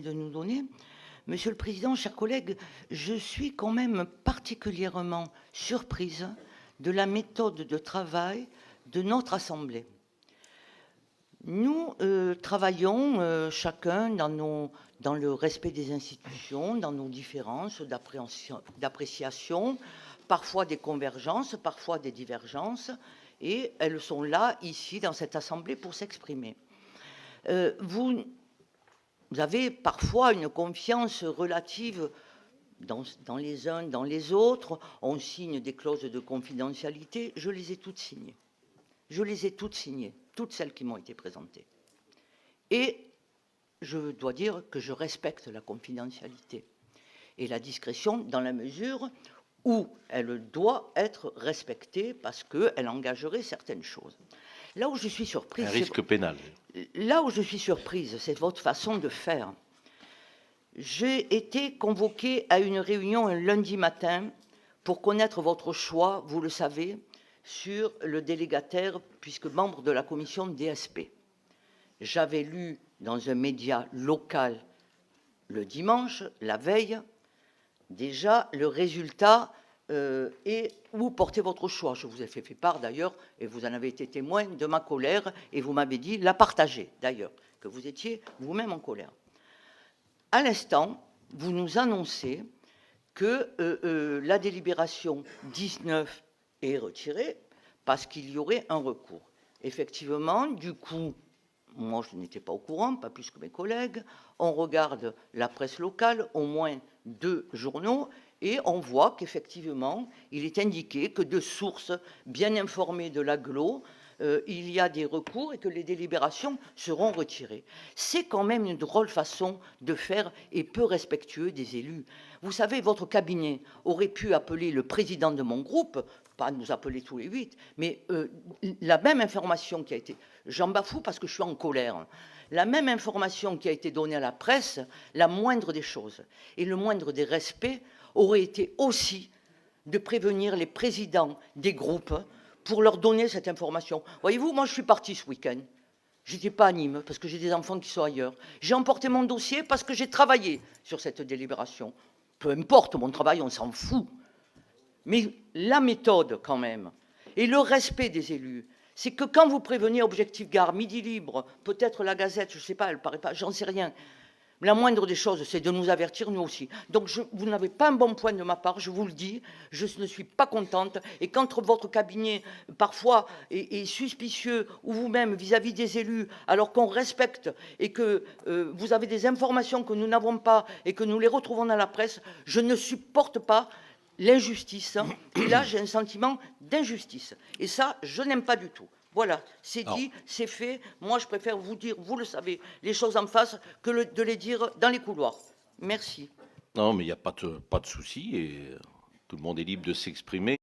de nous donner. Monsieur le Président, chers collègues, je suis quand même particulièrement surprise de la méthode de travail de notre Assemblée. Nous travaillons chacun dans le respect des institutions, dans nos différences d'appréciation, parfois des convergences, parfois des divergences, et elles sont là, ici, dans cette Assemblée, pour s'exprimer. Vous avez parfois une confiance relative dans les uns, dans les autres. On signe des clauses de confidentialité. Je les ai toutes signées. Je les ai toutes signées, toutes celles qui m'ont été présentées. Et je dois dire que je respecte la confidentialité et la discrétion dans la mesure où elle doit être respectée parce qu'elle engagerait certaines choses. Là où je suis surprise, un risque pénal. Là où je suis surprise, c'est votre façon de faire. J'ai été convoquée à une réunion un lundi matin pour connaître votre choix, vous le savez, sur le délégataire, puisque membre de la commission DSP. J'avais lu dans un média local le dimanche, la veille, déjà le résultat et où portez votre choix. Je vous ai fait part d'ailleurs, et vous en avez été témoin de ma colère, et vous m'avez dit la partager d'ailleurs, que vous étiez vous-même en colère. À l'instant, vous nous annoncez que la délibération 19 est retirée parce qu'il y aurait un recours. Effectivement, du coup, moi je n'étais pas au courant, pas plus que mes collègues, on regarde la presse locale, au moins 2 journaux, et on voit qu'effectivement, il est indiqué que de sources bien informées de l'agglo, il y a des recours et que les délibérations seront retirées. C'est quand même une drôle façon de faire et peu respectueux des élus. Vous savez, votre cabinet aurait pu appeler le président de mon groupe, pas nous appeler tous les 8, mais la même information qui a été... J'en bafoue parce que je suis en colère. La même information qui a été donnée à la presse, la moindre des choses et le moindre des respects aurait été aussi de prévenir les présidents des groupes pour leur donner cette information. Voyez-vous, moi je suis partie ce week-end. Je n'étais pas à Nîmes parce que j'ai des enfants qui sont ailleurs. J'ai emporté mon dossier parce que j'ai travaillé sur cette délibération. Peu importe mon travail, on s'en fout. Mais la méthode quand même et le respect des élus, c'est que quand vous prévenez Objectif Gare, Midi Libre, peut-être la Gazette, je ne sais pas, elle paraît pas, j'en sais rien. La moindre des choses, c'est de nous avertir, nous aussi. Donc, vous n'avez pas un bon point de ma part, je vous le dis. Je ne suis pas contente. Et quand votre cabinet, parfois, est suspicieux, ou vous-même, vis-à-vis des élus, alors qu'on respecte et que vous avez des informations que nous n'avons pas et que nous les retrouvons dans la presse, je ne supporte pas l'injustice. Et là, j'ai un sentiment d'injustice. Et ça, je n'aime pas du tout. Voilà, c'est dit, c'est fait. Moi, je préfère vous dire, vous le savez, les choses en face que de les dire dans les couloirs. Merci. Non, mais il n'y a pas de souci et tout le monde est libre de s'exprimer.